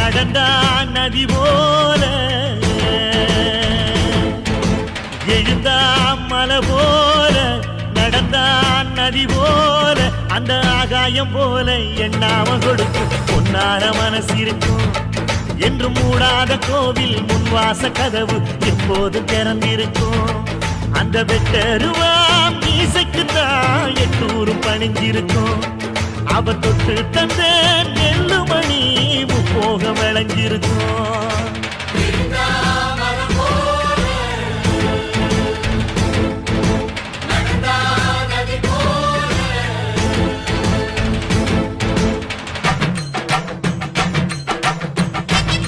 நடந்தான் நதி போல எழுந்தான் மலை போல நடந்தான் நதி போல அந்த ஆகாயம் போல எண்ணாம கொடுக்கும் பொன்னார மனசு இருக்கும் என்று மூடாத கோவில் முன்வாச கதவு எப்போது திறந்திருக்கும் அந்த வெட்டருவாம் மீசைக்குத்தான் 800 பணிஞ்சிருக்கும் அவ தொட்டு தந்த நெல்லுமணி முப்போக விளைஞ்சிருக்கும்